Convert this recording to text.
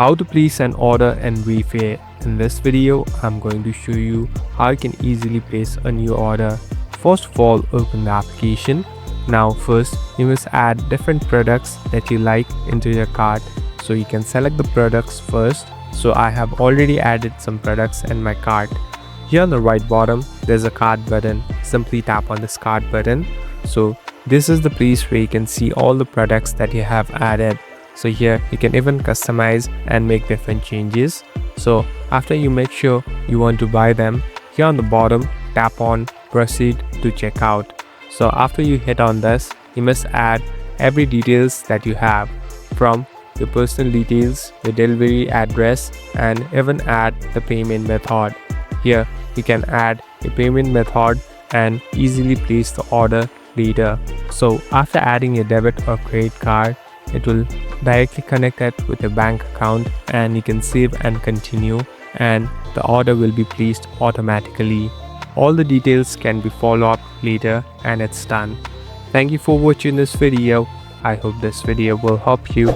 How to place an order in Wayfair. In this video, I'm going to show you how you can easily place a new order. First of all, open the application. Now first, you must add different products that you like into your cart. So you can select the products first. So I have already added some products in my cart. Here on the right bottom, there's a cart button. Simply tap on this cart button. So this is the place where you can see all the products that you have added. So here you can even customize and make different changes. So after you make sure you want to buy them, here on the bottom, tap on proceed to checkout. So after you hit on this, you must add every details that you have, from your personal details, your delivery address, and even add the payment method. Here you can add a payment method and easily place the order later. So after adding a debit or credit card, it will directly connect it with your bank account and you can save and continue, and the order will be placed automatically. All the details can be followed up later and it's done. Thank you for watching this video. I hope this video will help you.